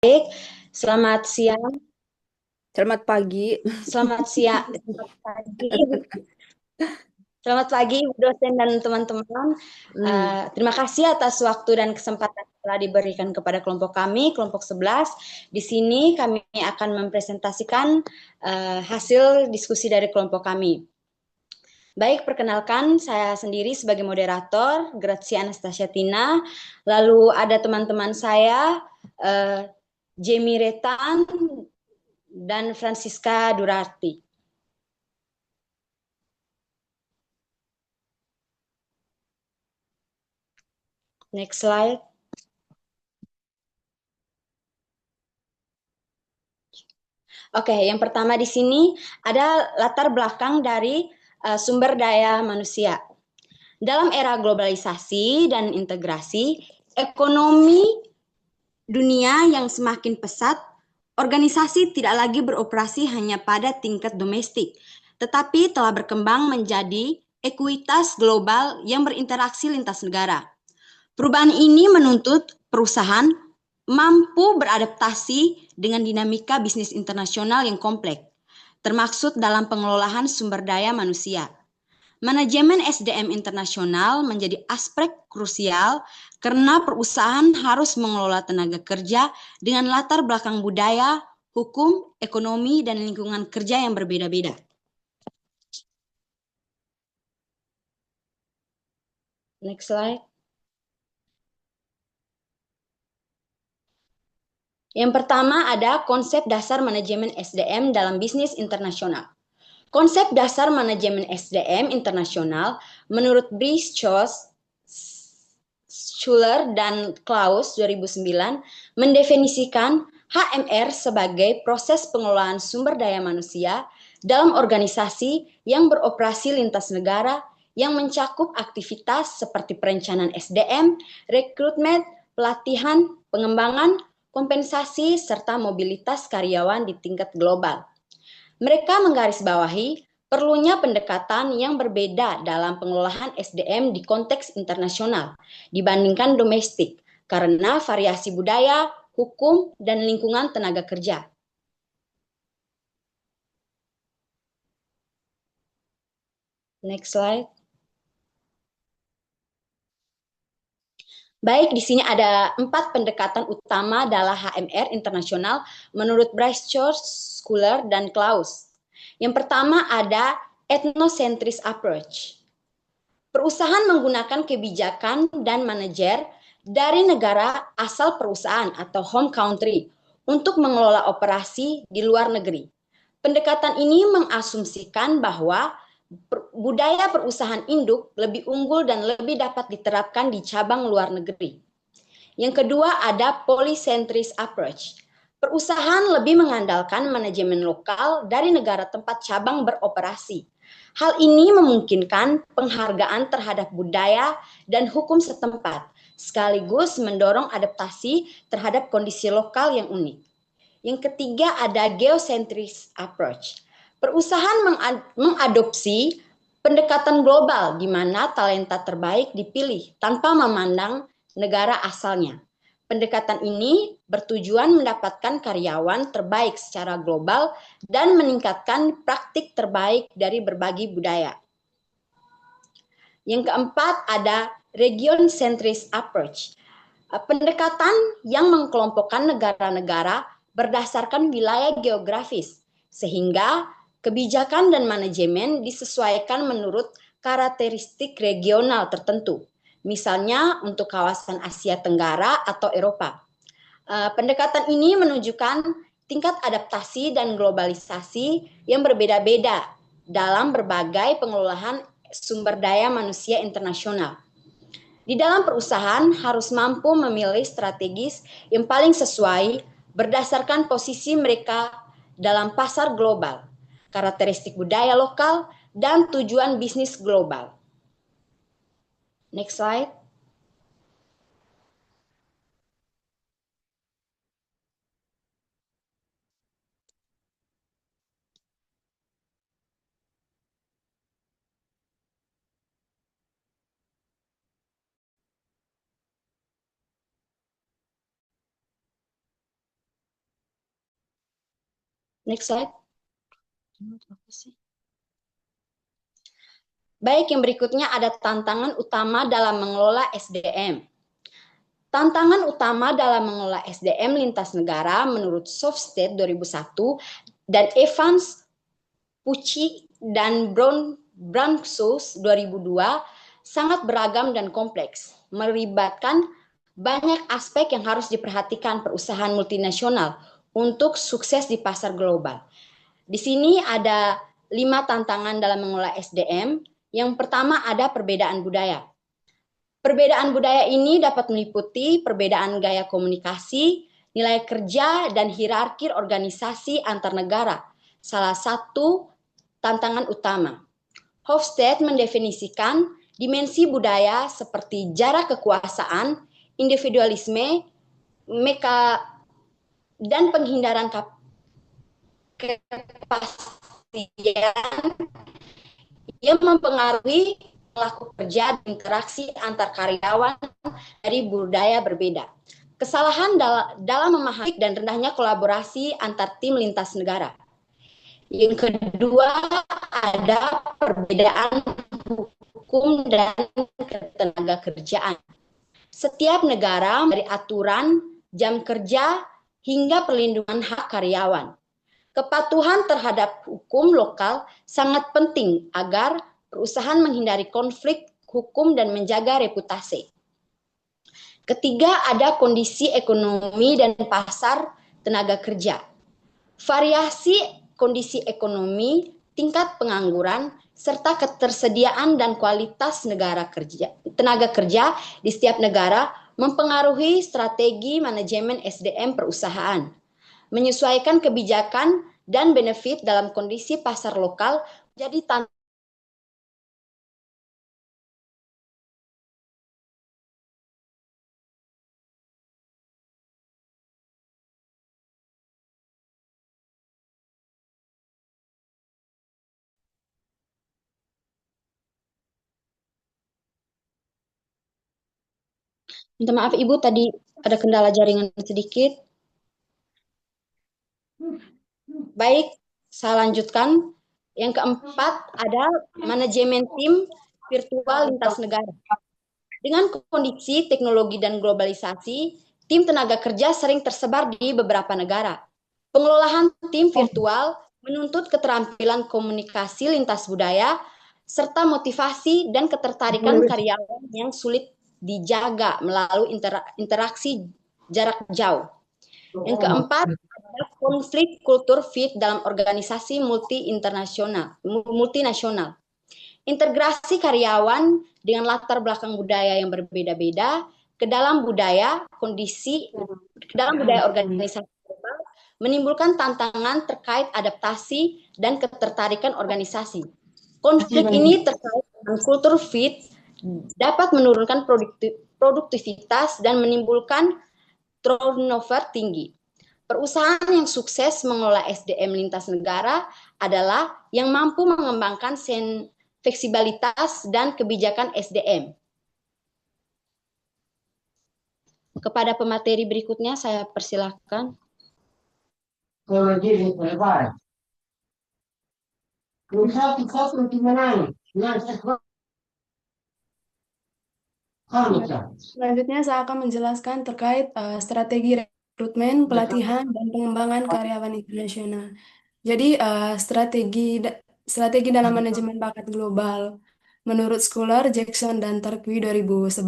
Baik, selamat siang, Selamat pagi. selamat siang, selamat pagi, selamat pagi, Bu dosen dan teman-teman. Hmm. Terima kasih atas waktu dan kesempatan yang telah diberikan kepada kelompok kami, kelompok 11. Di sini kami akan mempresentasikan hasil diskusi dari kelompok kami. Baik, perkenalkan saya sendiri sebagai moderator, Grazia Anastasia Tina. Lalu ada teman-teman saya, uh, Jamie Retan dan Francisca Durarti. Next slide. Oke, yang pertama di sini ada latar belakang dari sumber daya manusia. Dalam era globalisasi dan integrasi, ekonomi dunia yang semakin pesat, organisasi tidak lagi beroperasi hanya pada tingkat domestik, tetapi telah berkembang menjadi ekuitas global yang berinteraksi lintas negara. Perubahan ini menuntut perusahaan mampu beradaptasi dengan dinamika bisnis internasional yang kompleks, termaksud dalam pengelolaan sumber daya manusia. Manajemen SDM internasional menjadi aspek krusial karena perusahaan harus mengelola tenaga kerja dengan latar belakang budaya, hukum, ekonomi, dan lingkungan kerja yang berbeda-beda. Next slide. Yang pertama ada konsep dasar manajemen SDM dalam bisnis internasional. Konsep dasar manajemen SDM internasional menurut Brice Schuler dan Klaus 2009 mendefinisikan HMR sebagai proses pengelolaan sumber daya manusia dalam organisasi yang beroperasi lintas negara yang mencakup aktivitas seperti perencanaan SDM, rekrutmen, pelatihan, pengembangan, kompensasi, serta mobilitas karyawan di tingkat global. Mereka menggarisbawahi perlunya pendekatan yang berbeda dalam pengelolaan SDM di konteks internasional dibandingkan domestik karena variasi budaya, hukum, dan lingkungan tenaga kerja. Next slide. Baik, di sini ada 4 pendekatan utama dalam HMR internasional menurut Bryce George, Schuler, dan Klaus. Yang pertama ada ethnocentris approach. Perusahaan menggunakan kebijakan dan manajer dari negara asal perusahaan atau home country untuk mengelola operasi di luar negeri. Pendekatan ini mengasumsikan bahwa budaya perusahaan induk lebih unggul dan lebih dapat diterapkan di cabang luar negeri. Yang kedua ada polycentris approach. Perusahaan lebih mengandalkan manajemen lokal dari negara tempat cabang beroperasi. Hal ini memungkinkan penghargaan terhadap budaya dan hukum setempat, sekaligus mendorong adaptasi terhadap kondisi lokal yang unik. Yang ketiga ada geocentris approach. Perusahaan mengadopsi pendekatan global di mana talenta terbaik dipilih tanpa memandang negara asalnya. Pendekatan ini bertujuan mendapatkan karyawan terbaik secara global dan meningkatkan praktik terbaik dari berbagai budaya. Yang keempat ada region centris approach. Pendekatan yang mengkelompokkan negara-negara berdasarkan wilayah geografis, sehingga kebijakan dan manajemen disesuaikan menurut karakteristik regional tertentu, misalnya untuk kawasan Asia Tenggara atau Eropa. Pendekatan ini menunjukkan tingkat adaptasi dan globalisasi yang berbeda-beda dalam berbagai pengelolaan sumber daya manusia internasional. Di dalam perusahaan harus mampu memilih strategis yang paling sesuai berdasarkan posisi mereka dalam pasar global, karakteristik budaya lokal, dan tujuan bisnis global. Next slide. Next slide. Baik, yang berikutnya ada tantangan utama dalam mengelola SDM. Tantangan utama dalam mengelola SDM lintas negara menurut Sofsted 2001 dan Evans, Pucci, dan Brownsus 2002 sangat beragam dan kompleks, melibatkan banyak aspek yang harus diperhatikan perusahaan multinasional untuk sukses di pasar global. Di sini ada 5 tantangan dalam mengelola SDM. Yang pertama ada perbedaan budaya. Perbedaan budaya ini dapat meliputi perbedaan gaya komunikasi, nilai kerja, dan hierarki organisasi antar negara. Salah satu tantangan utama. Hofstede mendefinisikan dimensi budaya seperti jarak kekuasaan, individualisme, dan penghindaran kepastian yang mempengaruhi pelaku kerja dan interaksi antar karyawan dari budaya berbeda. Kesalahan dalam memahami dan rendahnya kolaborasi antar tim lintas negara. Yang kedua ada perbedaan hukum dan ketenaga kerjaan. Setiap negara dari aturan, jam kerja, hingga perlindungan hak karyawan. Kepatuhan terhadap hukum lokal sangat penting agar perusahaan menghindari konflik hukum dan menjaga reputasi. Ketiga, ada kondisi ekonomi dan pasar tenaga kerja. Variasi kondisi ekonomi, tingkat pengangguran, serta ketersediaan dan kualitas tenaga kerja di setiap negara mempengaruhi strategi manajemen SDM perusahaan. Menyesuaikan kebijakan dan benefit dalam kondisi pasar lokal jadi tantangan. Minta maaf Ibu, tadi ada kendala jaringan sedikit. Baik, saya lanjutkan. Yang keempat ada manajemen tim virtual lintas negara. Dengan kondisi teknologi dan globalisasi, tim tenaga kerja sering tersebar di beberapa negara. Pengelolaan tim virtual menuntut keterampilan komunikasi lintas budaya, serta motivasi dan ketertarikan karyawan yang sulit dijaga melalui interaksi jarak jauh. Yang keempat, ada konflik kultur fit dalam organisasi multinasional. Integrasi karyawan dengan latar belakang budaya yang berbeda-beda ke dalam budaya organisasi menimbulkan tantangan terkait adaptasi dan ketertarikan organisasi. Konflik ini terkait dengan kultur fit dapat menurunkan produktivitas dan menimbulkan turnover tinggi. Perusahaan yang sukses mengelola SDM lintas negara adalah yang mampu mengembangkan fleksibilitas dan kebijakan SDM. Kepada pemateri berikutnya saya persilahkan. Selanjutnya saya akan menjelaskan terkait strategi rekrutmen, pelatihan, dan pengembangan karyawan internasional. Jadi strategi dalam manajemen bakat global menurut Schuler, Jackson, dan Turkey 2011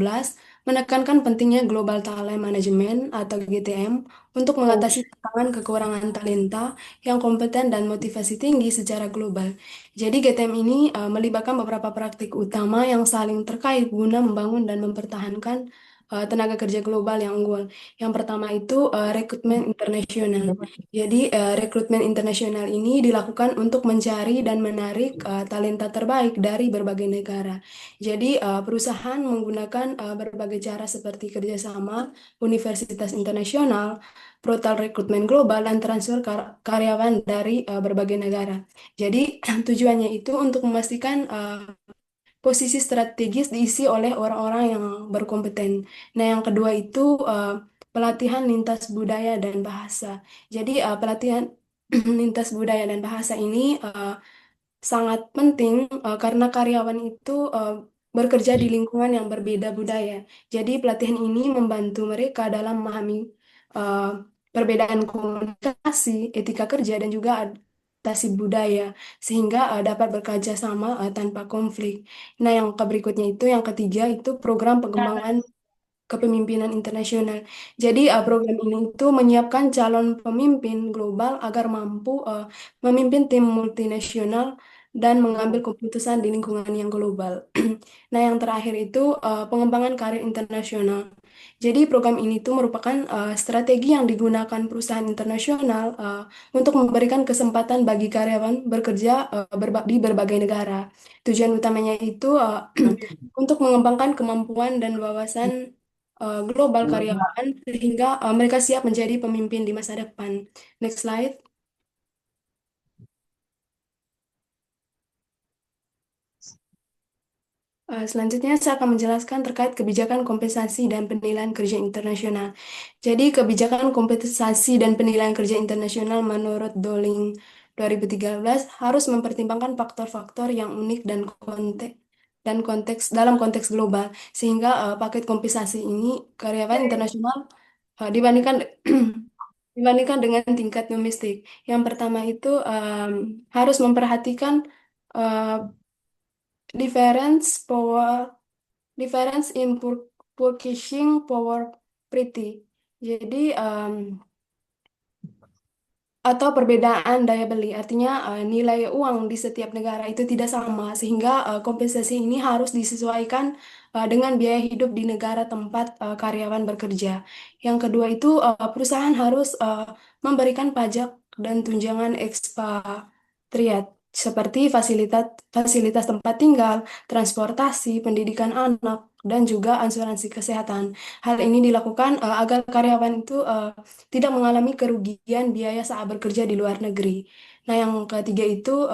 menekankan pentingnya Global Talent Management atau GTM untuk mengatasi tantangan kekurangan talenta yang kompeten dan motivasi tinggi secara global. Jadi GTM ini melibatkan beberapa praktik utama yang saling terkait guna membangun dan mempertahankan tenaga kerja global yang unggul. Yang pertama itu rekrutmen internasional. Jadi rekrutmen internasional ini dilakukan untuk mencari dan menarik talenta terbaik dari berbagai negara. Jadi perusahaan menggunakan berbagai cara seperti kerjasama, universitas internasional, portal rekrutmen global, dan transfer karyawan dari berbagai negara. Jadi tujuannya itu untuk memastikan posisi strategis diisi oleh orang-orang yang berkompeten. Nah, yang kedua itu pelatihan lintas budaya dan bahasa. Jadi pelatihan lintas budaya dan bahasa ini sangat penting karena karyawan itu bekerja di lingkungan yang berbeda budaya. Jadi pelatihan ini membantu mereka dalam memahami uh, perbedaan komunikasi, etika kerja, dan juga adaptasi budaya sehingga dapat bekerja sama tanpa konflik. Nah, yang berikutnya itu yang ketiga itu program pengembangan kepemimpinan internasional. Jadi program ini itu menyiapkan calon pemimpin global agar mampu memimpin tim multinasional dan mengambil keputusan di lingkungan yang global. Nah, yang terakhir itu pengembangan karir internasional. Jadi program ini tuh merupakan strategi yang digunakan perusahaan internasional untuk memberikan kesempatan bagi karyawan bekerja di berbagai negara. Tujuan utamanya itu untuk mengembangkan kemampuan dan wawasan global karyawan sehingga mereka siap menjadi pemimpin di masa depan. Next slide. Selanjutnya saya akan menjelaskan terkait kebijakan kompensasi dan penilaian kerja internasional. Jadi kebijakan kompensasi dan penilaian kerja internasional menurut Doling 2013 harus mempertimbangkan faktor-faktor yang unik dan konteks dalam konteks global sehingga paket kompensasi ini karyawan internasional dibandingkan dibandingkan dengan tingkat domestik. Yang pertama itu harus memperhatikan uh, difference power difference in purchasing power pretty. Jadi atau perbedaan daya beli, artinya nilai uang di setiap negara itu tidak sama, sehingga kompensasi ini harus disesuaikan dengan biaya hidup di negara tempat karyawan bekerja. Yang kedua itu perusahaan harus memberikan pajak dan tunjangan ekspatriat seperti fasilitas fasilitas tempat tinggal, transportasi, pendidikan anak, dan juga asuransi kesehatan. Hal ini dilakukan agar karyawan itu tidak mengalami kerugian biaya saat bekerja di luar negeri. Nah, yang ketiga itu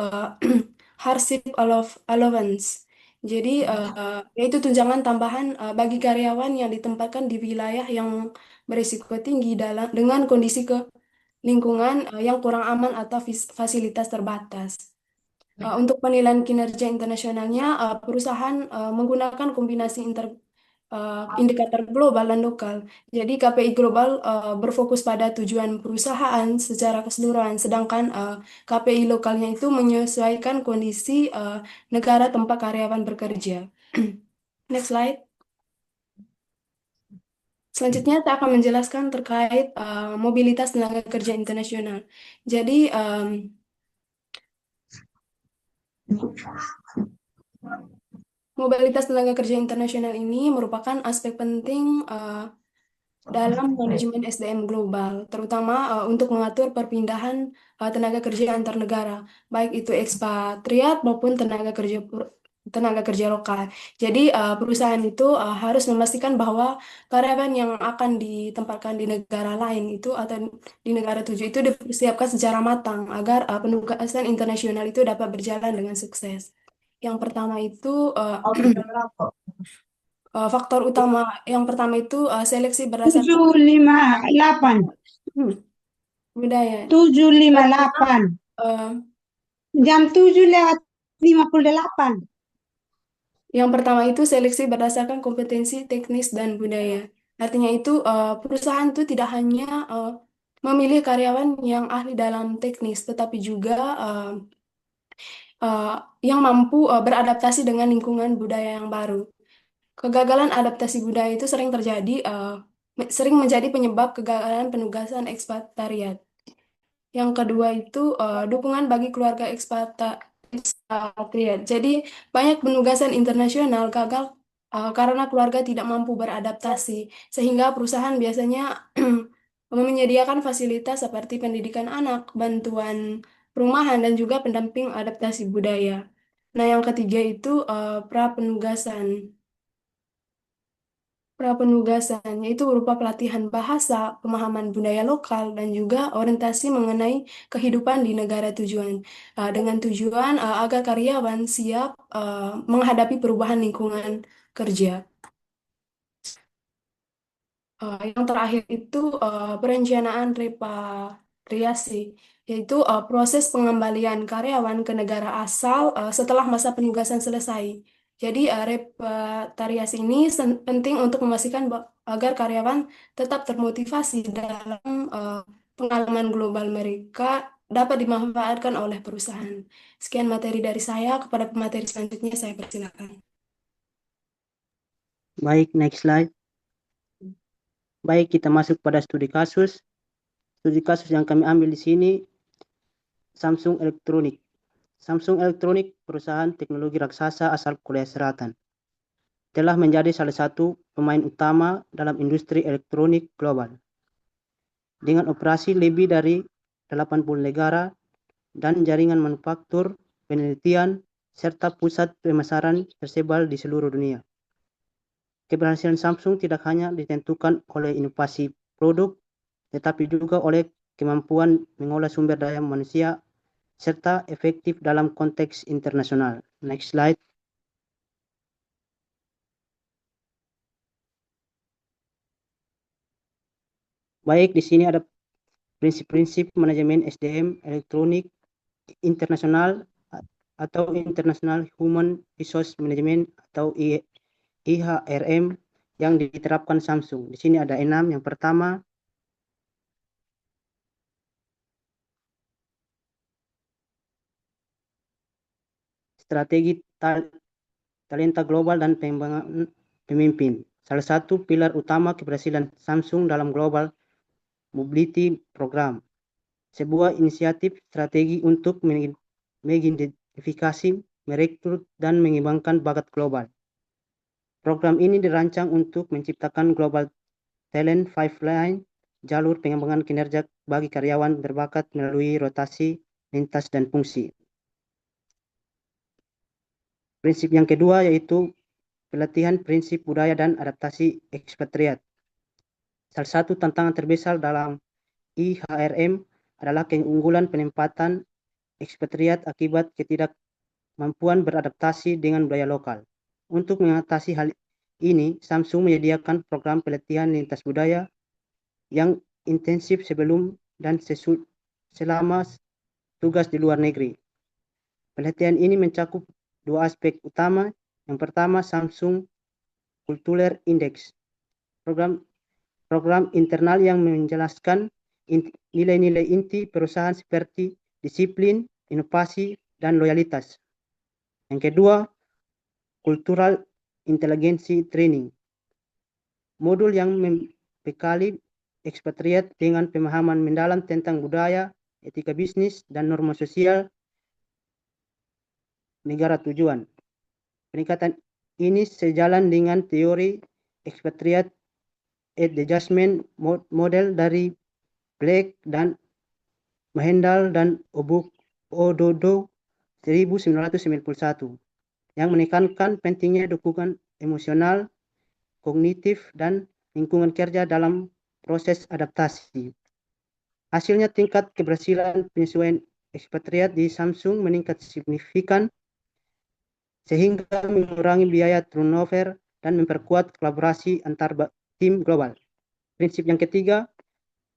hardship allowance. Jadi, yaitu tunjangan tambahan bagi karyawan yang ditempatkan di wilayah yang berisiko tinggi dengan kondisi lingkungan yang kurang aman atau fasilitas terbatas. Untuk penilaian kinerja internasionalnya, perusahaan menggunakan kombinasi indikator global dan lokal. Jadi KPI global berfokus pada tujuan perusahaan secara keseluruhan, sedangkan KPI lokalnya itu menyesuaikan kondisi negara tempat karyawan bekerja. Next slide. Selanjutnya saya akan menjelaskan terkait mobilitas tenaga kerja internasional. Jadi mobilitas tenaga kerja internasional ini merupakan aspek penting dalam manajemen SDM global, terutama untuk mengatur perpindahan tenaga kerja antar negara, baik itu ekspatriat maupun tenaga kerja lokal. Jadi perusahaan itu harus memastikan bahwa karyawan yang akan ditempatkan di negara lain itu atau di negara tujuh itu dipersiapkan secara matang agar penugasan internasional itu dapat berjalan dengan sukses. Yang pertama itu faktor utama yang pertama itu seleksi berdasarkan 758. hmm, budaya. Yang kedua, 758. eh, Jam 7:58. yang pertama itu seleksi berdasarkan kompetensi teknis dan budaya. Artinya itu perusahaan itu tidak hanya memilih karyawan yang ahli dalam teknis, tetapi juga eh, yang mampu beradaptasi dengan lingkungan budaya yang baru. Kegagalan adaptasi budaya itu sering terjadi, sering menjadi penyebab kegagalan penugasan ekspatriat. Yang kedua itu dukungan bagi keluarga ekspatriat. Jadi banyak penugasan internasional gagal karena keluarga tidak mampu beradaptasi, sehingga perusahaan biasanya menyediakan fasilitas seperti pendidikan anak, bantuan perumahan, dan juga pendamping adaptasi budaya. Nah, yang ketiga itu pra-penugasan. Prapenugasan, yaitu berupa pelatihan bahasa, pemahaman budaya lokal, dan juga orientasi mengenai kehidupan di negara tujuan. Dengan tujuan agar karyawan siap menghadapi perubahan lingkungan kerja. Yang terakhir itu perencanaan repatriasi. yaitu proses pengembalian karyawan ke negara asal setelah masa penugasan selesai. Jadi repatriasi ini penting untuk memastikan agar karyawan tetap termotivasi dalam pengalaman global mereka dapat dimanfaatkan oleh perusahaan. Sekian materi dari saya. Kepada pemateri selanjutnya saya persilakan. Baik, next slide. Baik, kita masuk pada studi kasus. Studi kasus yang kami ambil di sini Samsung Electronics. Samsung Electronics, perusahaan teknologi raksasa asal Korea Selatan, telah menjadi salah satu pemain utama dalam industri elektronik global. Dengan operasi lebih dari 80 negara dan jaringan manufaktur, penelitian, serta pusat pemasaran tersebar di seluruh dunia. Keberhasilan Samsung tidak hanya ditentukan oleh inovasi produk, tetapi juga oleh kemampuan mengolah sumber daya manusia serta efektif dalam konteks internasional. Next slide. Baik, di sini ada prinsip-prinsip manajemen SDM elektronik internasional atau International Human Resource Management atau IHRM yang diterapkan Samsung. Di sini ada 6. Yang pertama, strategi talenta global dan pengembangan pemimpin. Salah satu pilar utama keberhasilan Samsung dalam Global Mobility Program, sebuah inisiatif strategi untuk mengidentifikasi, merekrut, dan mengembangkan bakat global. Program ini dirancang untuk menciptakan Global Talent Pipeline, jalur pengembangan kinerja bagi karyawan berbakat melalui rotasi lintas dan fungsi. Prinsip yang kedua yaitu pelatihan prinsip budaya dan adaptasi ekspatriat. Salah satu tantangan terbesar dalam IHRM adalah keunggulan penempatan ekspatriat akibat ketidakmampuan beradaptasi dengan budaya lokal. Untuk mengatasi hal ini, Samsung menyediakan program pelatihan lintas budaya yang intensif sebelum dan selama tugas di luar negeri. Pelatihan ini mencakup 2 aspek utama. Yang pertama, Samsung Cultural Index, program internal yang menjelaskan nilai-nilai inti perusahaan seperti disiplin, inovasi, dan loyalitas. Yang kedua, Cultural Intelligence Training, modul yang membekali ekspatriat dengan pemahaman mendalam tentang budaya, etika bisnis, dan norma sosial negara tujuan. Peningkatan ini sejalan dengan teori expatriate adjustment model dari Blake dan Mahendal dan Ododo 1991 yang menekankan pentingnya dukungan emosional, kognitif, dan lingkungan kerja dalam proses adaptasi. Hasilnya tingkat keberhasilan penyesuaian ekspatriat di Samsung meningkat signifikan sehingga mengurangi biaya turnover dan memperkuat kolaborasi antar tim global. Prinsip yang ketiga,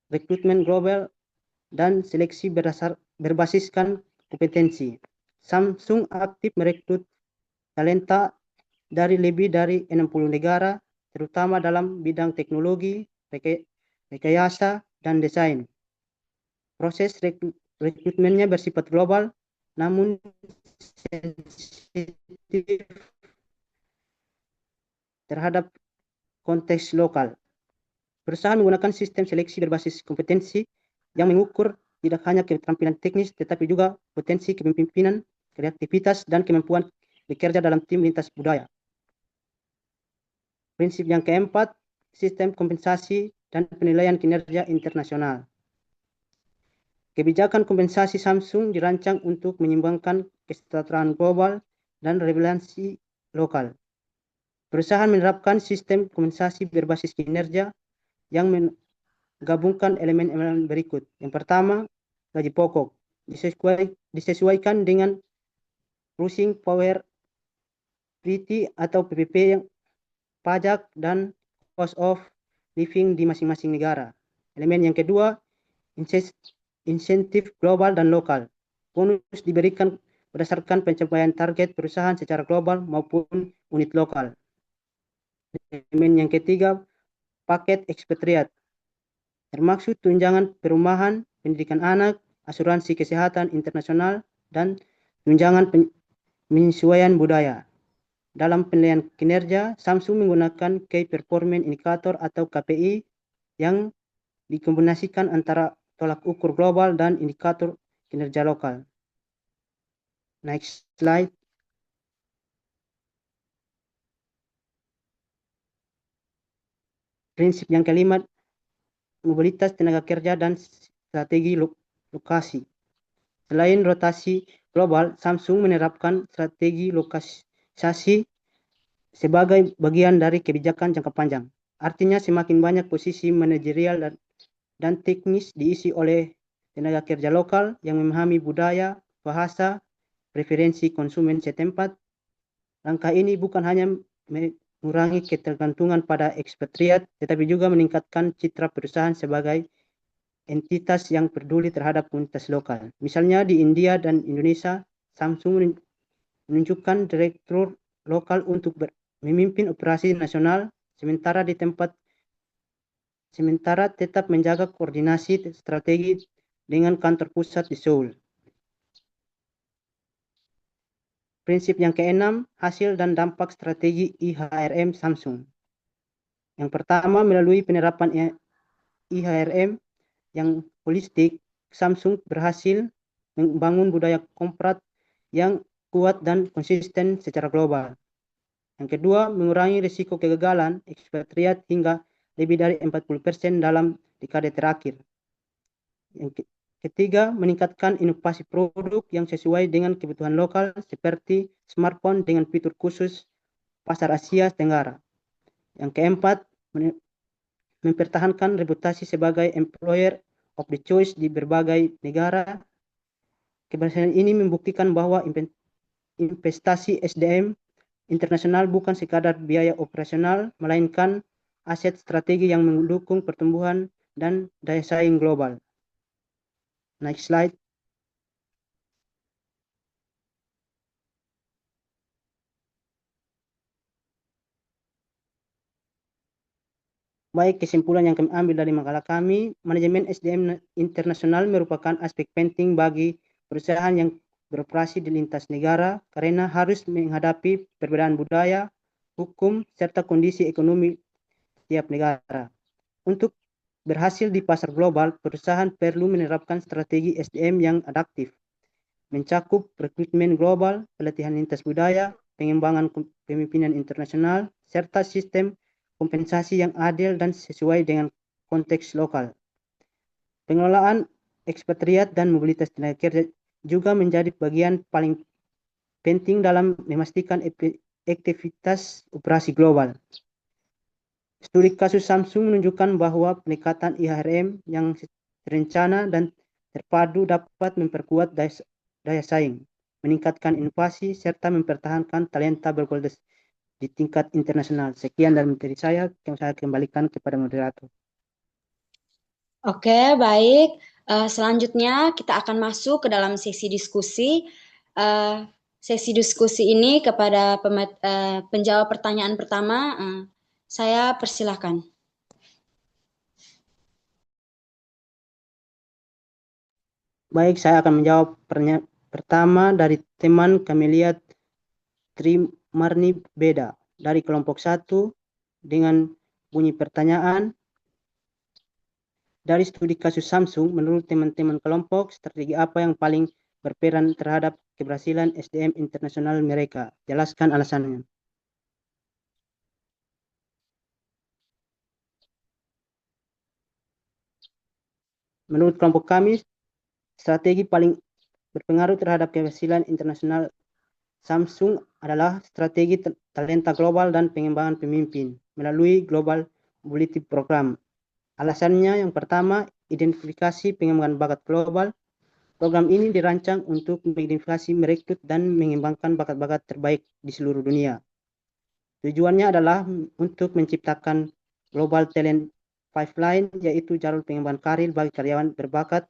rekrutmen global dan seleksi berbasiskan kompetensi. Samsung aktif merekrut talenta dari lebih dari 60 negara, terutama dalam bidang teknologi, rekayasa, dan desain. Proses rekrutmennya bersifat global, namun sensitif terhadap konteks lokal. Perusahaan menggunakan sistem seleksi berbasis kompetensi yang mengukur tidak hanya keterampilan teknis, tetapi juga potensi kepemimpinan, kreativitas, dan kemampuan bekerja dalam tim lintas budaya. Prinsip yang keempat, sistem kompensasi dan penilaian kinerja internasional. Kebijakan kompensasi Samsung dirancang untuk menyimbangkan kesejahteraan global dan relevansi lokal. Perusahaan menerapkan sistem kompensasi berbasis kinerja yang menggabungkan elemen-elemen berikut. Yang pertama, gaji pokok disesuaikan dengan Purchasing Power Parity atau PPP yang pajak dan cost of living di masing-masing negara. Elemen yang kedua, insentif global dan lokal. Bonus diberikan berdasarkan pencapaian target perusahaan secara global maupun unit lokal. Elemen yang ketiga, paket ekspatriat. Termaksud tunjangan perumahan, pendidikan anak, asuransi kesehatan internasional, dan tunjangan penyesuaian budaya. Dalam penilaian kinerja, Samsung menggunakan Key Performance Indicator atau KPI yang dikombinasikan antara tolak ukur global dan indikator kinerja lokal. Next slide. Prinsip yang kelima, mobilitas tenaga kerja dan strategi lokasi. Selain rotasi global, Samsung menerapkan strategi lokalisasi sebagai bagian dari kebijakan jangka panjang. Artinya semakin banyak posisi manajerial dan teknis diisi oleh tenaga kerja lokal yang memahami budaya, bahasa, preferensi konsumen setempat. Langkah ini bukan hanya mengurangi ketergantungan pada ekspatriat, tetapi juga meningkatkan citra perusahaan sebagai entitas yang peduli terhadap komunitas lokal. Misalnya di India dan Indonesia, Samsung menunjukkan direktur lokal untuk memimpin operasi nasional, sementara tetap menjaga koordinasi strategi dengan kantor pusat di Seoul. Prinsip yang keenam, hasil dan dampak strategi IHRM Samsung. Yang pertama, melalui penerapan IHRM yang holistik, Samsung berhasil membangun budaya korporat yang kuat dan konsisten secara global. Yang kedua, mengurangi risiko kegagalan ekspatriat hingga lebih dari 40% dalam dekade terakhir. Yang ketiga, meningkatkan inovasi produk yang sesuai dengan kebutuhan lokal seperti smartphone dengan fitur khusus pasar Asia Tenggara. Yang keempat, mempertahankan reputasi sebagai employer of the choice di berbagai negara. Keberhasilan ini membuktikan bahwa investasi SDM internasional bukan sekadar biaya operasional, melainkan aset strategi yang mendukung pertumbuhan dan daya saing global. Next slide. Baik, kesimpulan yang kami ambil dari makalah kami, manajemen SDM internasional merupakan aspek penting bagi perusahaan yang beroperasi di lintas negara karena harus menghadapi perbedaan budaya, hukum, serta kondisi ekonomi tiap negara. Untuk berhasil di pasar global, perusahaan perlu menerapkan strategi SDM yang adaptif, mencakup rekrutmen global, pelatihan lintas budaya, pengembangan kepemimpinan internasional, serta sistem kompensasi yang adil dan sesuai dengan konteks lokal. Pengelolaan ekspatriat dan mobilitas tenaga kerja juga menjadi bagian paling penting dalam memastikan efektivitas operasi global. Studi kasus Samsung menunjukkan bahwa pendekatan IHRM yang terencana dan terpadu dapat memperkuat daya saing, meningkatkan inovasi, serta mempertahankan talenta berkualitas di tingkat internasional. Sekian dari materi saya kembalikan kepada moderator. Oke, baik. Selanjutnya kita akan masuk ke dalam sesi diskusi. Sesi diskusi ini kepada penjawab pertanyaan pertama, saya persilahkan. Baik, saya akan menjawab pertanyaan pertama dari teman Kamelia Trimarni Beda dari kelompok 1 dengan bunyi pertanyaan. Dari studi kasus Samsung, menurut teman-teman kelompok, strategi apa yang paling berperan terhadap keberhasilan SDM internasional mereka? Jelaskan alasannya. Menurut kelompok kami, strategi paling berpengaruh terhadap keberhasilan internasional Samsung adalah strategi talenta global dan pengembangan pemimpin melalui Global Mobility Program. Alasannya yang pertama, identifikasi pengembangan bakat global. Program ini dirancang untuk mengidentifikasi, merekrut, dan mengembangkan bakat-bakat terbaik di seluruh dunia. Tujuannya adalah untuk menciptakan Global Talent Pipeline, yaitu jalur pengembangan karir bagi karyawan berbakat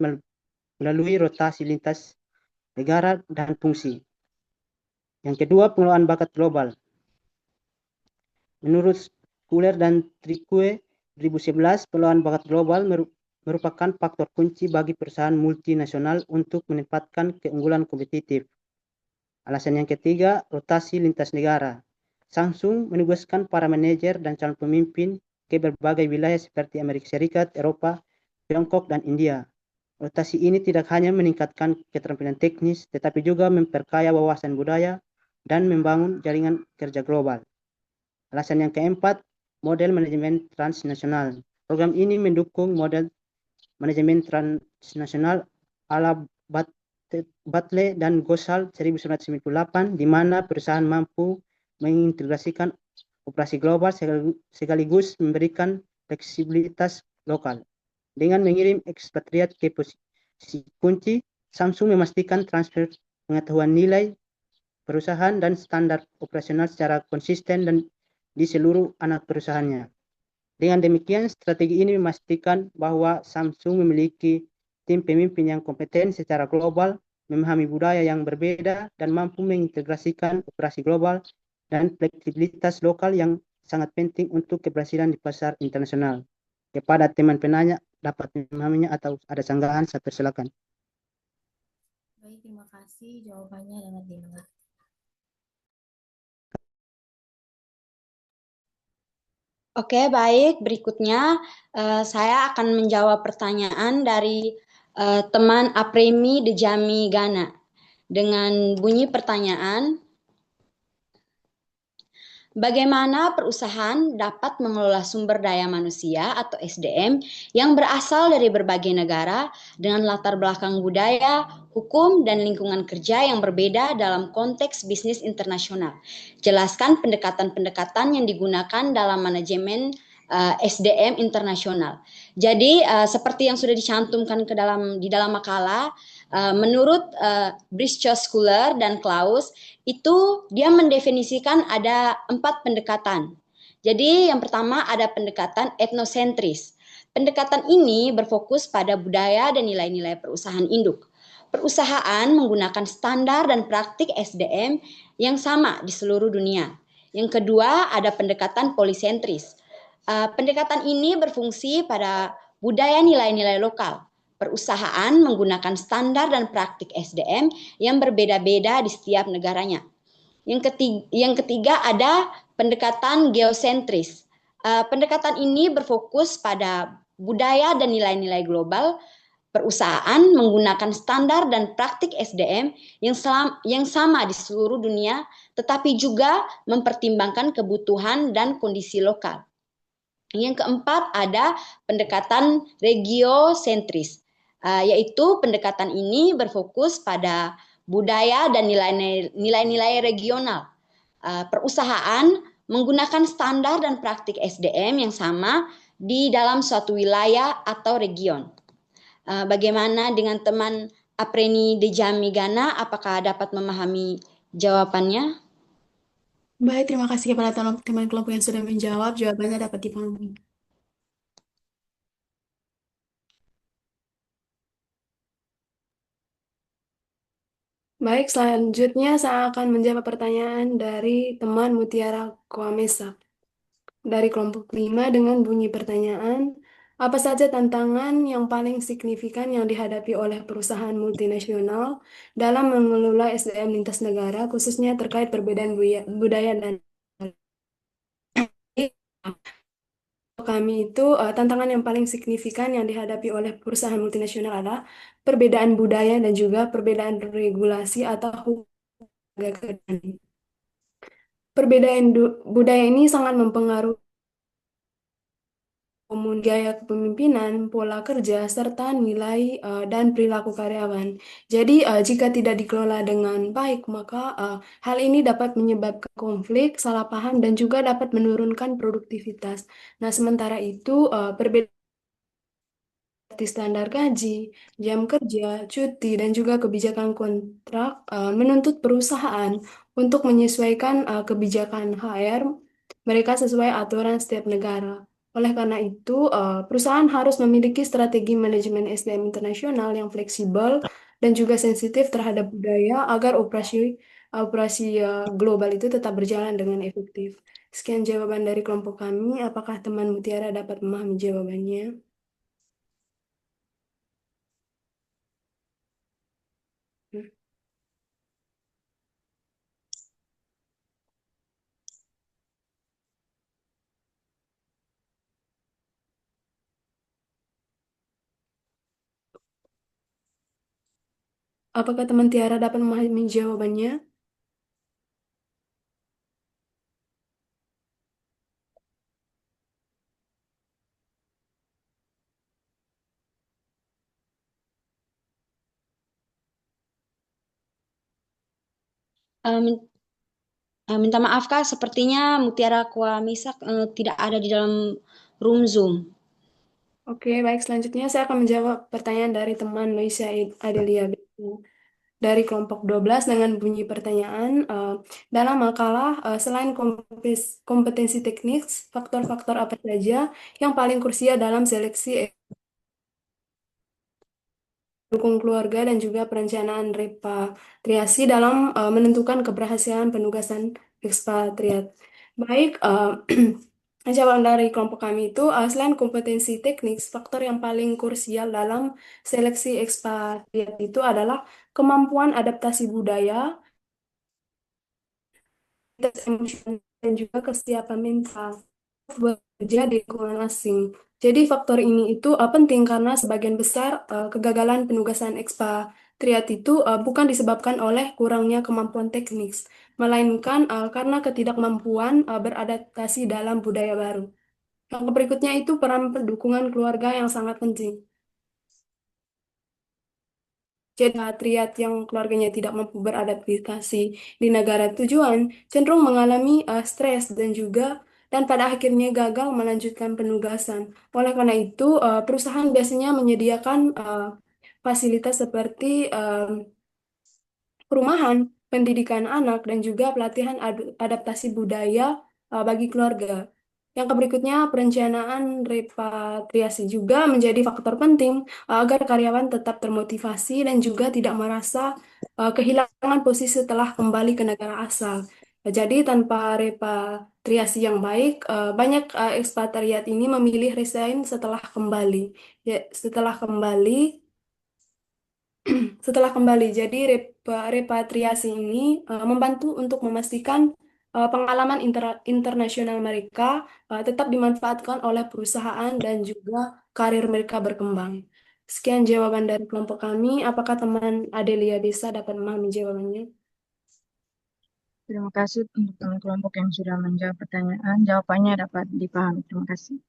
melalui rotasi lintas negara dan fungsi. Yang kedua, pengelolaan bakat global. Menurut Schuler dan Tricue 2011, pengelolaan bakat global merupakan faktor kunci bagi perusahaan multinasional untuk menempatkan keunggulan kompetitif. Alasan yang ketiga, rotasi lintas negara. Samsung menugaskan para manajer dan calon pemimpin ke berbagai wilayah seperti Amerika Serikat, Eropa, Tiongkok, dan India. Rotasi ini tidak hanya meningkatkan keterampilan teknis, tetapi juga memperkaya wawasan budaya dan membangun jaringan kerja global. Alasan yang keempat, model manajemen transnasional. Program ini mendukung model manajemen transnasional ala Batle dan Gosal 1998, di mana perusahaan mampu mengintegrasikan operasi global sekaligus memberikan fleksibilitas lokal. Dengan mengirim ekspatriat ke posisi kunci, Samsung memastikan transfer pengetahuan nilai perusahaan dan standar operasional secara konsisten dan di seluruh anak perusahaannya. Dengan demikian, strategi ini memastikan bahwa Samsung memiliki tim pemimpin yang kompeten secara global, memahami budaya yang berbeda, dan mampu mengintegrasikan operasi global dan fleksibilitas lokal yang sangat penting untuk keberhasilan di pasar internasional. Kepada teman penanya, dapat memahaminya atau ada sanggahan, saya persilakan. Baik, terima kasih. Jawabannya dapat dimengerti. Oke, baik. Berikutnya saya akan menjawab pertanyaan dari teman Apremi Dejami Gana. Dengan bunyi pertanyaan, bagaimana perusahaan dapat mengelola sumber daya manusia atau SDM yang berasal dari berbagai negara dengan latar belakang budaya, hukum, dan lingkungan kerja yang berbeda dalam konteks bisnis internasional. Jelaskan pendekatan-pendekatan yang digunakan dalam manajemen SDM internasional. Jadi seperti yang sudah dicantumkan di dalam makalah, menurut Briscoe, Schuler, dan Klaus, itu dia mendefinisikan ada 4 pendekatan. Jadi yang pertama ada pendekatan etnosentris. Pendekatan ini berfokus pada budaya dan nilai-nilai perusahaan induk. Perusahaan menggunakan standar dan praktik SDM yang sama di seluruh dunia. Yang kedua ada pendekatan polisentris. Pendekatan ini berfungsi pada budaya nilai-nilai lokal. Perusahaan menggunakan standar dan praktik SDM yang berbeda-beda di setiap negaranya. Yang ketiga ada pendekatan geosentris. Pendekatan ini berfokus pada budaya dan nilai-nilai global. Perusahaan menggunakan standar dan praktik SDM yang sama di seluruh dunia, tetapi juga mempertimbangkan kebutuhan dan kondisi lokal. Yang keempat ada pendekatan regiosentris, yaitu pendekatan ini berfokus pada budaya dan nilai-nilai regional. Perusahaan menggunakan standar dan praktik SDM yang sama di dalam suatu wilayah atau region. Bagaimana dengan teman Apreni Dejami Gana? Apakah dapat memahami jawabannya? Baik, terima kasih kepada teman kelompok yang sudah menjawab. Jawabannya dapat dipahami. Baik, selanjutnya saya akan menjawab pertanyaan dari teman Mutiara Koamesa dari kelompok 5 dengan bunyi pertanyaan, apa saja tantangan yang paling signifikan yang dihadapi oleh perusahaan multinasional dalam mengelola SDM lintas negara, khususnya terkait perbedaan budaya dan kami itu tantangan yang paling signifikan yang dihadapi oleh perusahaan multinasional adalah perbedaan budaya dan juga perbedaan regulasi atau hukum. Perbedaan budaya ini sangat mempengaruhi gaya kepemimpinan, pola kerja, serta nilai dan perilaku karyawan. Jadi, jika tidak dikelola dengan baik, maka hal ini dapat menyebabkan konflik, salah paham, dan juga dapat menurunkan produktivitas. Nah, sementara itu, perbedaan seperti standar gaji, jam kerja, cuti, dan juga kebijakan kontrak menuntut perusahaan untuk menyesuaikan kebijakan HR mereka sesuai aturan setiap negara. Oleh karena itu, perusahaan harus memiliki strategi manajemen SDM internasional yang fleksibel dan juga sensitif terhadap budaya agar operasi operasi global itu tetap berjalan dengan efektif. Sekian jawaban dari kelompok kami. Apakah teman Mutiara dapat memahami jawabannya? Hmm. Apakah teman Tiara dapat memahami jawabannya? Min- Minta maaf Kak, sepertinya Mutiara Kwamisak tidak ada di dalam room Zoom. Oke, baik. Selanjutnya saya akan menjawab pertanyaan dari teman Loisa Adelia dari kelompok 12 dengan bunyi pertanyaan. Dalam makalah, selain kompetensi teknik, faktor-faktor apa saja yang paling krusial dalam seleksi dukung keluarga dan juga perencanaan repatriasi dalam menentukan keberhasilan penugasan ekspatriat. Baik, jawaban dari kelompok kami itu selain kompetensi teknik, faktor yang paling krusial dalam seleksi ekspatriat itu adalah kemampuan adaptasi budaya, emosional, dan juga kesiapan mental bekerja di lingkungan asing. Jadi faktor ini itu penting karena sebagian besar kegagalan penugasan ekspatriat itu bukan disebabkan oleh kurangnya kemampuan teknis, melainkan karena ketidakmampuan beradaptasi dalam budaya baru. Yang berikutnya itu peran dukungan keluarga yang sangat penting. Jadi triad yang keluarganya tidak mampu beradaptasi di negara tujuan cenderung mengalami stres dan pada akhirnya gagal melanjutkan penugasan. Oleh karena itu, perusahaan biasanya menyediakan fasilitas seperti perumahan, pendidikan anak, dan juga pelatihan adaptasi budaya bagi keluarga. Yang berikutnya, perencanaan repatriasi juga menjadi faktor penting agar karyawan tetap termotivasi dan juga tidak merasa kehilangan posisi setelah kembali ke negara asal. Jadi, tanpa repatriasi yang baik, banyak ekspatriat ini memilih resign setelah kembali. Ya, setelah kembali, jadi repatriasi ini membantu untuk memastikan pengalaman internasional mereka tetap dimanfaatkan oleh perusahaan dan juga karir mereka berkembang. Sekian jawaban dari kelompok kami. Apakah teman Adelia bisa dapat memahami jawabannya? Terima kasih untuk teman kelompok yang sudah menjawab pertanyaan. Jawabannya dapat dipahami. Terima kasih.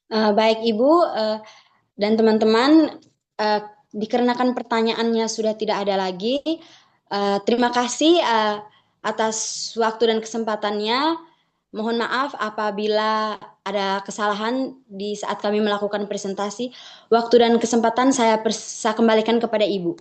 Baik Ibu dan teman-teman, dikarenakan pertanyaannya sudah tidak ada lagi, terima kasih atas waktu dan kesempatannya. Mohon maaf apabila ada kesalahan di saat kami melakukan presentasi. Waktu dan kesempatan saya kembalikan kepada Ibu.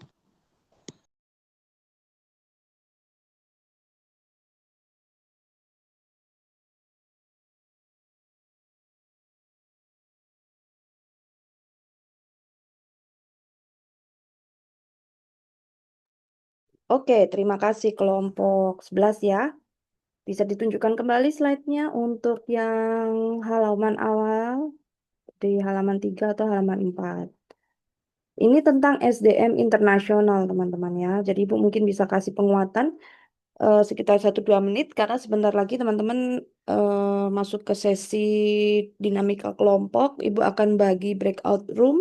Oke, terima kasih kelompok 11 ya. Bisa ditunjukkan kembali slide-nya untuk yang halaman awal di halaman 3 atau halaman 4. Ini tentang SDM internasional teman-teman ya. Jadi Ibu mungkin bisa kasih penguatan sekitar 1-2 menit karena sebentar lagi teman-teman masuk ke sesi dinamika kelompok. Ibu akan bagi breakout room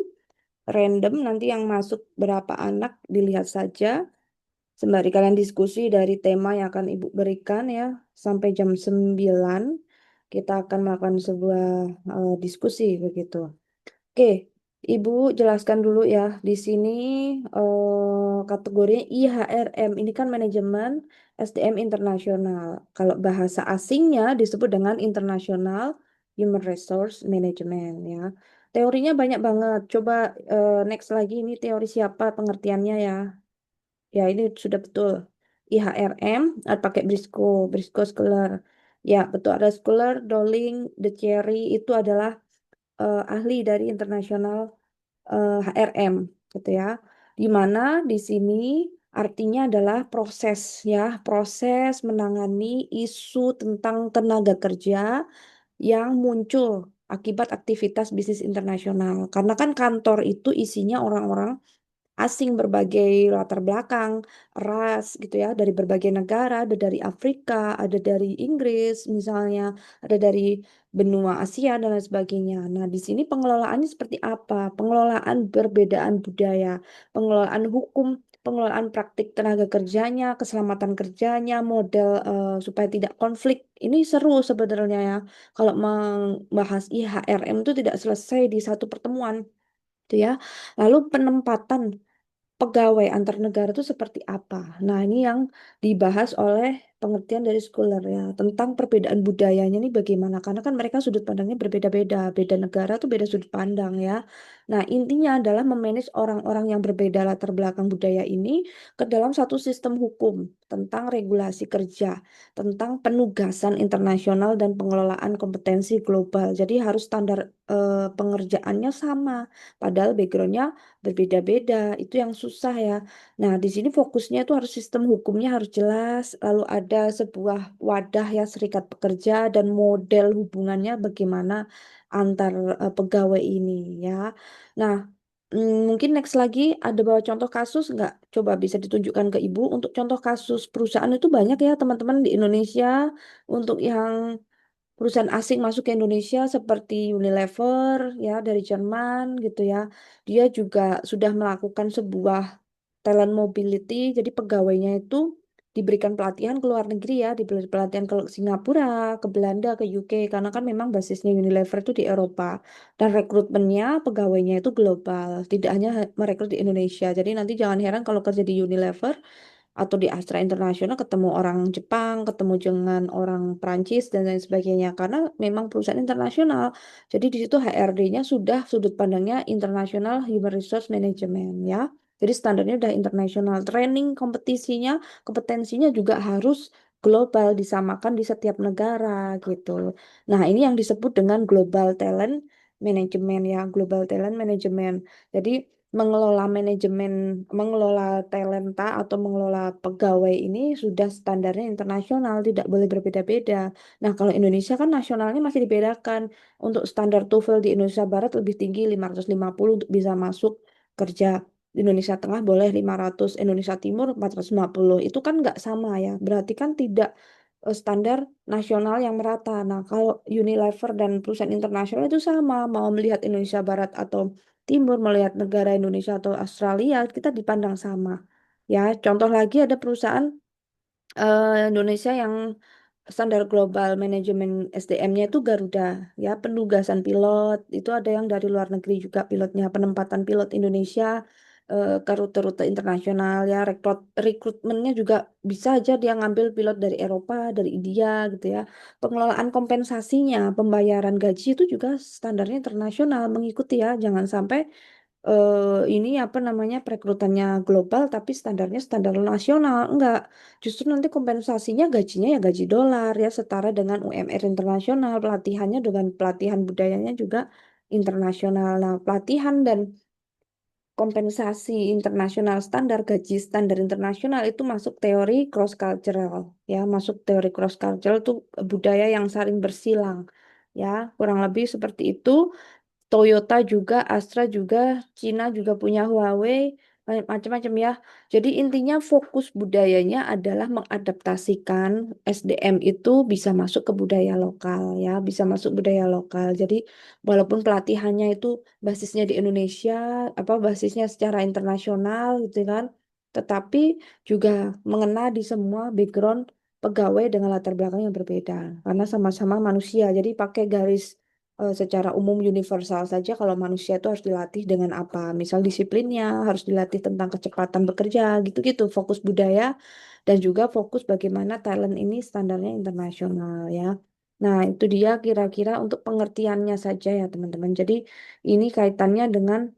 random, nanti yang masuk berapa anak dilihat saja. Sembari kalian diskusi dari tema yang akan Ibu berikan ya, sampai jam 9 kita akan melakukan sebuah diskusi begitu. Oke, Ibu jelaskan dulu ya. Di sini kategorinya IHRM, ini kan manajemen SDM internasional. Kalau bahasa asingnya disebut dengan International Human Resource Management ya. Teorinya banyak banget. Coba next lagi, ini teori siapa pengertiannya ya. Ya, ini sudah betul. IHRM, pakai Briscoe Scholar. Ya, betul ada Scholar, Dowling, De Cherry itu adalah ahli dari internasional HRM gitu ya. Di mana di sini artinya adalah proses ya, proses menangani isu tentang tenaga kerja yang muncul akibat aktivitas bisnis internasional. Karena kan kantor itu isinya orang-orang asing berbagai latar belakang, ras gitu ya, dari berbagai negara, ada dari Afrika, ada dari Inggris misalnya, ada dari benua Asia dan lain sebagainya. Nah, di sini pengelolaannya seperti apa? Pengelolaan perbedaan budaya, pengelolaan hukum, pengelolaan praktik tenaga kerjanya, keselamatan kerjanya, model supaya tidak konflik. Ini seru sebenarnya ya. Kalau membahas IHRM itu tidak selesai di satu pertemuan, gitu ya. Lalu penempatan pegawai antar negara itu seperti apa? Nah, ini yang dibahas oleh pengertian dari scholar ya, tentang perbedaan budayanya ini bagaimana. Karena kan mereka sudut pandangnya berbeda-beda, beda negara tuh beda sudut pandang ya. Nah, intinya adalah memanage orang-orang yang berbeda latar belakang budaya ini ke dalam satu sistem hukum tentang regulasi kerja, tentang penugasan internasional dan pengelolaan kompetensi global. Jadi harus standar pengerjaannya sama, padahal backgroundnya berbeda-beda, itu yang susah ya. Nah, di sini fokusnya itu harus sistem hukumnya harus jelas, lalu ada sebuah wadah ya serikat pekerja dan model hubungannya bagaimana antar pegawai ini ya. Nah, mungkin next lagi ada bawa contoh kasus nggak? Coba bisa ditunjukkan ke Ibu. Untuk contoh kasus perusahaan itu banyak ya teman-teman di Indonesia. Untuk yang perusahaan asing masuk ke Indonesia seperti Unilever ya dari Jerman gitu ya. Dia juga sudah melakukan sebuah talent mobility, jadi pegawainya itu diberikan pelatihan ke luar negeri ya, diberi pelatihan ke Singapura, ke Belanda, ke UK, karena kan memang basisnya Unilever itu di Eropa. Dan rekrutmennya pegawainya itu global, tidak hanya merekrut di Indonesia. Jadi nanti jangan heran kalau kerja di Unilever atau di Astra Internasional ketemu orang Jepang, ketemu dengan orang Prancis dan lain sebagainya karena memang perusahaan internasional. Jadi di situ HRD-nya sudah sudut pandangnya internasional human resource management ya. Jadi standarnya udah internasional, training kompetisinya, kompetensinya juga harus global disamakan di setiap negara gitu. Nah, ini yang disebut dengan global talent management ya, global talent management. Jadi mengelola manajemen, mengelola talenta atau mengelola pegawai ini sudah standarnya internasional, tidak boleh berbeda-beda. Nah, kalau Indonesia kan nasionalnya masih dibedakan. Untuk standar TOEFL di Indonesia Barat lebih tinggi 550 untuk bisa masuk kerja. Di Indonesia Tengah boleh 500, Indonesia Timur 450. Itu kan nggak sama ya. Berarti kan tidak standar nasional yang merata. Nah, kalau Unilever dan perusahaan internasional itu sama, mau melihat Indonesia Barat atau Timur, melihat negara Indonesia atau Australia, kita dipandang sama. Ya, contoh lagi ada perusahaan Indonesia yang standar global manajemen SDM-nya itu Garuda, ya penugasan pilot itu ada yang dari luar negeri juga pilotnya, penempatan pilot Indonesia ke rute-rute internasional ya, rekrutmennya juga bisa aja dia ngambil pilot dari Eropa, dari India gitu ya. Pengelolaan kompensasinya, pembayaran gaji itu juga standarnya internasional mengikuti ya, jangan sampai ini apa namanya perekrutannya global tapi standarnya standar nasional. Enggak, justru nanti kompensasinya gajinya ya gaji dolar ya setara dengan UMR internasional, pelatihannya dengan pelatihan budayanya juga internasional. Nah, pelatihan dan kompensasi internasional standar gaji standar internasional itu masuk teori cross cultural ya, masuk teori cross cultural itu budaya yang saling bersilang ya, kurang lebih seperti itu. Toyota juga, Astra juga, Cina juga punya Huawei, macam-macam ya. Jadi intinya fokus budayanya adalah mengadaptasikan SDM itu bisa masuk ke budaya lokal ya, bisa masuk budaya lokal. Jadi walaupun pelatihannya itu basisnya di Indonesia, apa basisnya secara internasional gitu kan, tetapi juga mengena di semua background pegawai dengan latar belakang yang berbeda karena sama-sama manusia. Jadi pakai garis secara umum universal saja kalau manusia itu harus dilatih dengan apa. Misal disiplinnya harus dilatih tentang kecepatan bekerja, gitu-gitu. Fokus budaya dan juga fokus bagaimana talent ini standarnya internasional ya. Nah, itu dia kira-kira untuk pengertiannya saja ya teman-teman. Jadi ini kaitannya dengan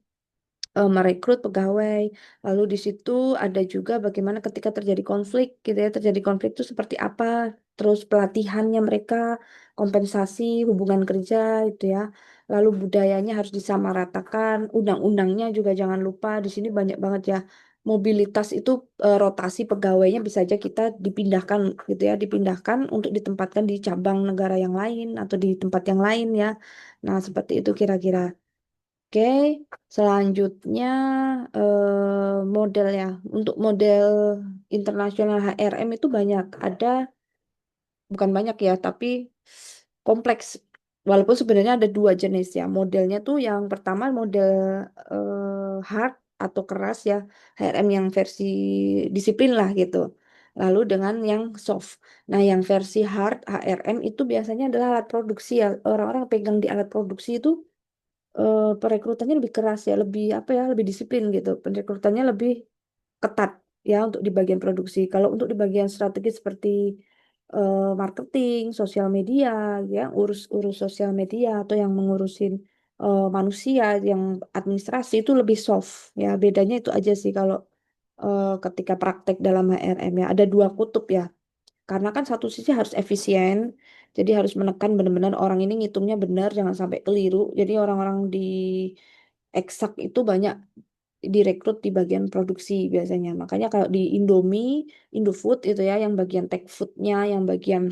merekrut pegawai. Lalu di situ ada juga bagaimana ketika terjadi konflik gitu ya, terjadi konflik itu seperti apa, terus pelatihannya mereka, kompensasi, hubungan kerja itu ya. Lalu budayanya harus disamaratakan, undang-undangnya juga jangan lupa di sini banyak banget ya. Mobilitas itu rotasi pegawainya bisa aja kita dipindahkan gitu ya, dipindahkan untuk ditempatkan di cabang negara yang lain atau di tempat yang lain ya. Nah, seperti itu kira-kira. Oke, selanjutnya model ya. Untuk model internasional HRM itu banyak. Ada, bukan banyak ya, tapi kompleks. Walaupun sebenarnya ada dua jenis ya. Modelnya tuh yang pertama model hard atau keras ya. HRM yang versi disiplin lah gitu. Lalu dengan yang soft. Nah, yang versi hard HRM itu biasanya adalah alat produksi ya. Orang-orang pegang di alat produksi itu perekrutannya lebih keras ya, lebih apa ya, lebih disiplin gitu. Perekrutannya lebih ketat ya untuk di bagian produksi. Kalau untuk di bagian strategi seperti marketing, sosial media, ya urus-urus sosial media atau yang mengurusin manusia, yang administrasi itu lebih soft ya. Bedanya itu aja sih kalau ketika praktek dalam HRM ya. Ada dua kutub ya. Karena kan satu sisi harus efisien, jadi harus menekan benar-benar orang ini ngitungnya benar, jangan sampai keliru. Jadi orang-orang di eksak itu banyak direkrut di bagian produksi biasanya. Makanya kalau di Indomie, Indofood itu ya, yang bagian tech foodnya, yang bagian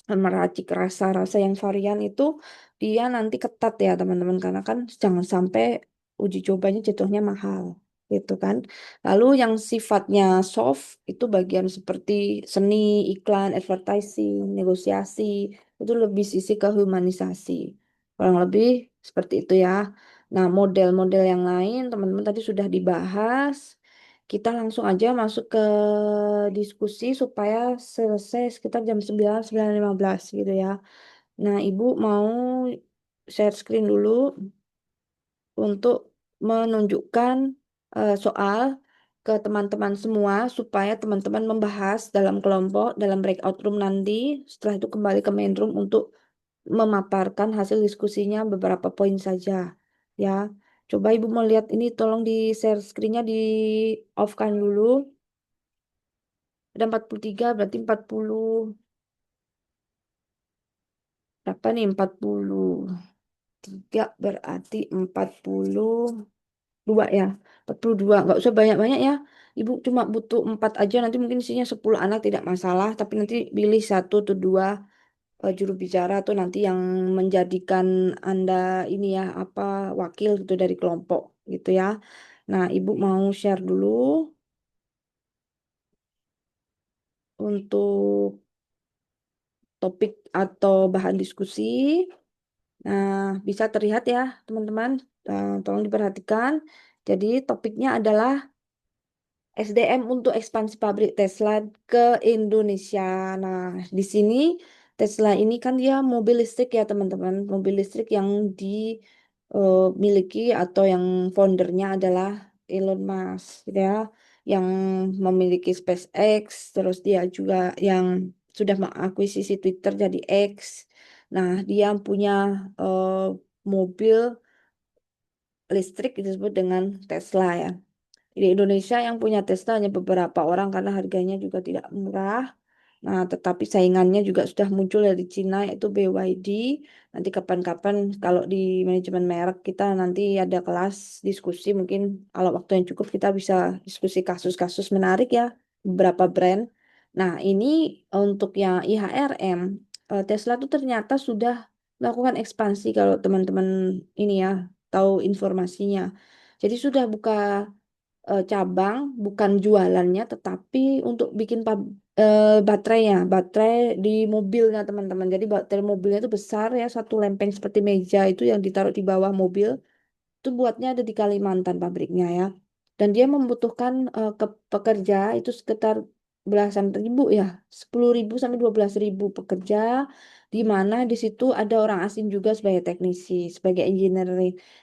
meracik rasa-rasa yang varian itu, dia nanti ketat ya teman-teman. Karena kan jangan sampai uji cobanya jatuhnya mahal. Gitu kan. Lalu yang sifatnya soft itu bagian seperti seni, iklan, advertising, negosiasi, itu lebih sisi kehumanisasi. Kurang lebih seperti itu ya. Nah, model-model yang lain teman-teman tadi sudah dibahas. Kita langsung aja masuk ke diskusi supaya selesai sekitar jam 9, 9.15 gitu ya. Nah, Ibu mau share screen dulu untuk menunjukkan soal ke teman-teman semua supaya teman-teman membahas dalam kelompok, dalam breakout room nanti. Setelah itu kembali ke main room untuk memaparkan hasil diskusinya beberapa poin saja. Ya, coba Ibu mau lihat ini, tolong di share screen-nya di off-kan dulu. Ada 43, berarti 40. Berapa nih? 43 berarti 42 ya. 42. Nggak usah banyak-banyak ya. Ibu cuma butuh 4 aja. Nanti mungkin isinya 10 anak tidak masalah. Tapi nanti pilih satu atau dua juru bicara atau nanti yang menjadikan Anda ini ya apa wakil gitu dari kelompok gitu ya. Nah, Ibu mau share dulu untuk topik atau bahan diskusi. Nah, bisa terlihat ya, teman-teman. Tolong diperhatikan. Jadi, topiknya adalah SDM untuk ekspansi pabrik Tesla ke Indonesia. Nah, di sini Tesla ini kan dia mobil listrik ya, teman-teman. Mobil listrik yang dimiliki atau yang foundernya adalah Elon Musk, gitu ya, yang memiliki SpaceX. Terus dia juga yang sudah mengakuisisi Twitter jadi X. Nah, dia punya eh, mobil listrik disebut dengan Tesla ya. Di Indonesia yang punya Tesla hanya beberapa orang karena harganya juga tidak murah. Nah, tetapi saingannya juga sudah muncul dari Cina yaitu BYD. Nanti kapan-kapan kalau di manajemen merek kita nanti ada kelas diskusi, mungkin kalau waktu yang cukup kita bisa diskusi kasus-kasus menarik ya, beberapa brand. Nah, ini untuk yang IHRM, Tesla itu ternyata sudah melakukan ekspansi kalau teman-teman ini ya tahu informasinya. Jadi sudah buka cabang, bukan jualannya, tetapi untuk bikin baterainya, baterai di mobilnya teman-teman. Jadi baterai mobilnya itu besar ya, satu lempeng seperti meja itu yang ditaruh di bawah mobil. Itu buatnya ada di Kalimantan pabriknya ya. Dan dia membutuhkan pekerja itu sekitar belasan ribu ya, 10.000 sampai 12.000 pekerja, di mana di situ ada orang asing juga sebagai teknisi, sebagai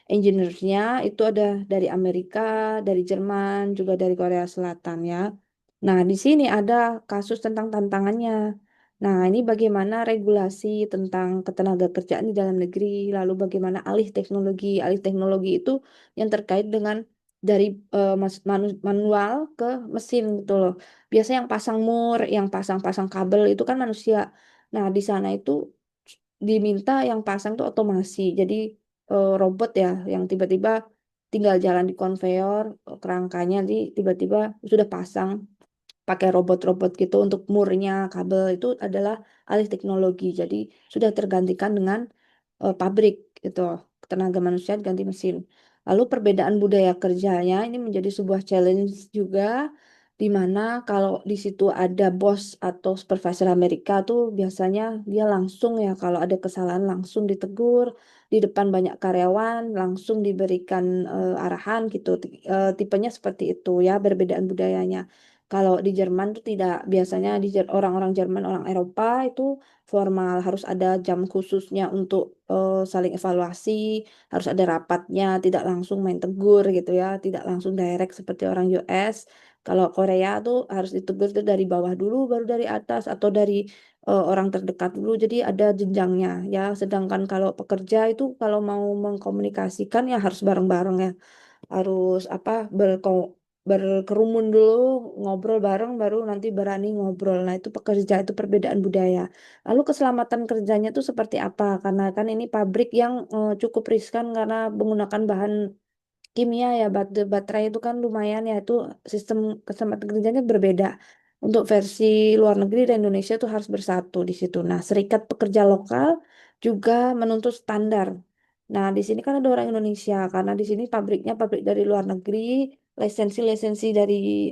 engineer-nya itu ada dari Amerika, dari Jerman, juga dari Korea Selatan ya. Nah, di sini ada kasus tentang tantangannya. Nah, ini bagaimana regulasi tentang ketenaga kerjaan di dalam negeri, lalu bagaimana alih teknologi. Alih teknologi itu yang terkait dengan dari manual ke mesin gitu loh. Biasanya yang pasang mur, yang pasang-pasang kabel itu kan manusia. Nah, di sana itu diminta yang pasang tuh otomasi. Jadi robot ya yang tiba-tiba tinggal jalan di konveyor kerangkanya tiba-tiba sudah pasang pakai robot-robot gitu untuk murnya kabel itu adalah alih teknologi. Jadi sudah tergantikan dengan pabrik gitu. Tenaga manusia ganti mesin. Lalu perbedaan budaya kerjanya ini menjadi sebuah challenge juga di mana kalau di situ ada bos atau supervisor Amerika tuh biasanya dia langsung ya kalau ada kesalahan langsung ditegur di depan banyak karyawan langsung diberikan arahan gitu. Tipenya seperti itu ya perbedaan budayanya. Kalau di Jerman tuh tidak biasanya orang-orang Jerman orang Eropa itu formal harus ada jam khususnya untuk saling evaluasi, harus ada rapatnya, tidak langsung main tegur gitu ya, tidak langsung direct seperti orang US. Kalau Korea tuh harus ditegur tuh dari bawah dulu, baru dari atas atau dari orang terdekat dulu. Jadi ada jenjangnya ya. Sedangkan kalau pekerja itu kalau mau mengkomunikasikan ya harus bareng-bareng ya harus apa berkerumun dulu ngobrol bareng baru nanti berani ngobrol. Nah, itu pekerja itu perbedaan budaya. Lalu keselamatan kerjanya itu seperti apa? Karena kan ini pabrik yang cukup riskan karena menggunakan bahan kimia ya baterai itu kan lumayan ya itu sistem keselamatan kerjanya berbeda. Untuk versi luar negeri dan Indonesia itu harus bersatu di situ. Nah, Serikat Pekerja Lokal juga menuntut standar. Nah, di sini kan ada orang Indonesia karena di sini pabriknya pabrik dari luar negeri, lisensi-lisensi dari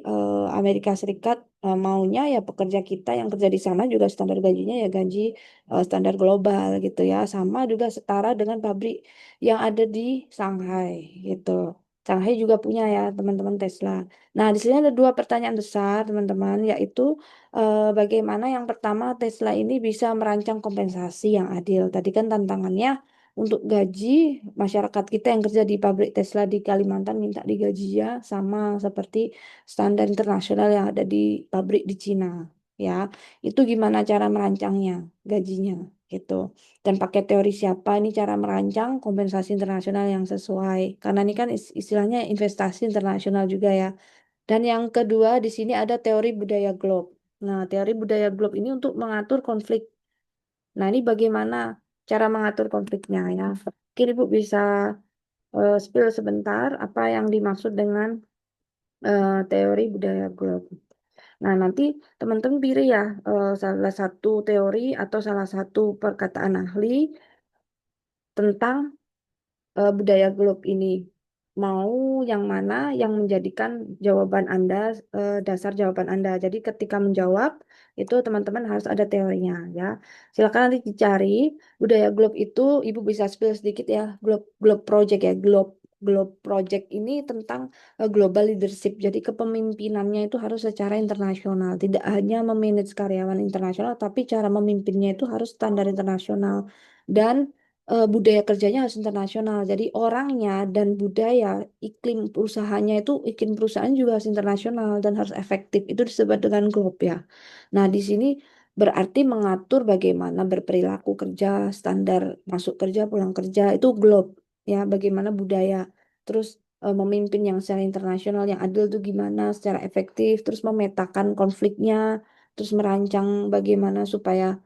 Amerika Serikat maunya ya pekerja kita yang kerja di sana juga standar gajinya ya gaji standar global gitu ya, sama juga setara dengan pabrik yang ada di Shanghai gitu. Shanghai juga punya ya teman-teman Tesla. Nah, di sini ada dua pertanyaan besar teman-teman, yaitu bagaimana yang pertama Tesla ini bisa merancang kompensasi yang adil. Tadi kan tantangannya untuk gaji masyarakat kita yang kerja di pabrik Tesla di Kalimantan minta digaji ya sama seperti standar internasional yang ada di pabrik di Cina ya. Itu gimana cara merancangnya gajinya gitu. Dan pakai teori siapa ini cara merancang kompensasi internasional yang sesuai. Karena ini kan istilahnya investasi internasional juga ya. Dan yang kedua di sini ada teori budaya globe. Nah, teori budaya globe ini untuk mengatur konflik. Nah, ini bagaimana cara mengatur konfliknya ya. Mungkin Ibu bisa spill sebentar apa yang dimaksud dengan teori budaya globe. Nah, nanti teman-teman pilih ya salah satu teori atau salah satu perkataan ahli tentang budaya globe ini. Mau yang mana yang menjadikan jawaban Anda, dasar jawaban Anda. Jadi ketika menjawab, itu teman-teman harus ada teorinya ya. Silakan nanti dicari budaya globe itu, Ibu bisa spill sedikit ya, globe, globe project ya, globe. Globe Project ini tentang global leadership. Jadi kepemimpinannya itu harus secara internasional. Tidak hanya memanage karyawan internasional, tapi cara memimpinnya itu harus standar internasional. Dan budaya kerjanya harus internasional. Jadi orangnya dan budaya, iklim usahanya itu iklim perusahaan juga harus internasional dan harus efektif. Itu disebut dengan globe ya. Nah, di sini berarti mengatur bagaimana berperilaku kerja, standar masuk kerja, pulang kerja itu globe ya. Bagaimana budaya. Terus memimpin yang secara internasional yang adil itu gimana secara efektif, terus memetakan konfliknya, terus merancang bagaimana supaya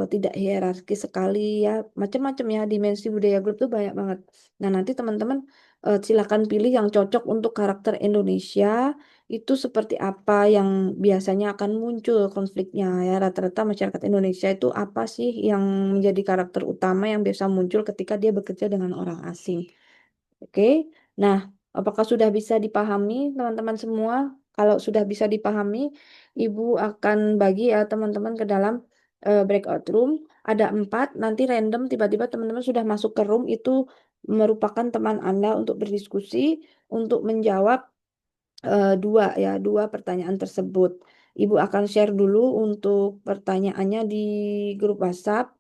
tidak hierarkis sekali ya macam-macam ya dimensi budaya grup tuh banyak banget. Nah nanti teman-teman silakan pilih yang cocok untuk karakter Indonesia itu seperti apa yang biasanya akan muncul konfliknya ya rata-rata masyarakat Indonesia itu apa sih yang menjadi karakter utama yang biasa muncul ketika dia bekerja dengan orang asing. Oke, nah, apakah sudah bisa dipahami teman-teman semua? Kalau sudah bisa dipahami, Ibu akan bagi ya teman-teman ke dalam breakout room. Ada 4, nanti random tiba-tiba teman-teman sudah masuk ke room itu merupakan teman Anda untuk berdiskusi, untuk menjawab dua pertanyaan tersebut. Ibu akan share dulu untuk pertanyaannya di grup WhatsApp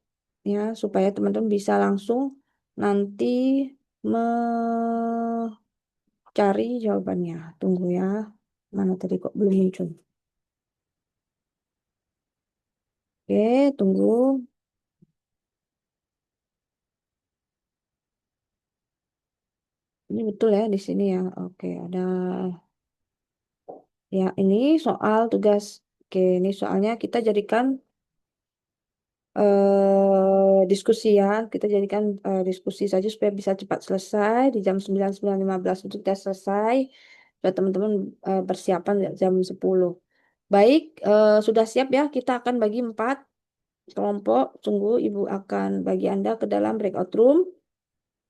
ya supaya teman-teman bisa langsung nanti mencari jawabannya. Tunggu ya. Mana tadi kok belum muncul? Oke, tunggu. Ini betul ya di sini ya. Oke, ada ya ini soal tugas. Oke, ini soalnya kita jadikan diskusi ya. Kita jadikan diskusi saja supaya bisa cepat selesai di jam 9, 9:15 itu kita selesai. Supaya teman-teman persiapan jam 10. Baik, sudah siap ya. Kita akan bagi 4 kelompok. Tunggu, Ibu akan bagi Anda ke dalam breakout room.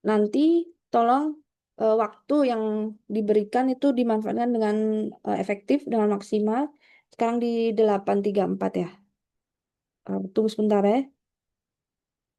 Nanti tolong waktu yang diberikan itu dimanfaatkan dengan efektif, dengan maksimal. Sekarang di 8:34 ya. Tunggu sebentar ya.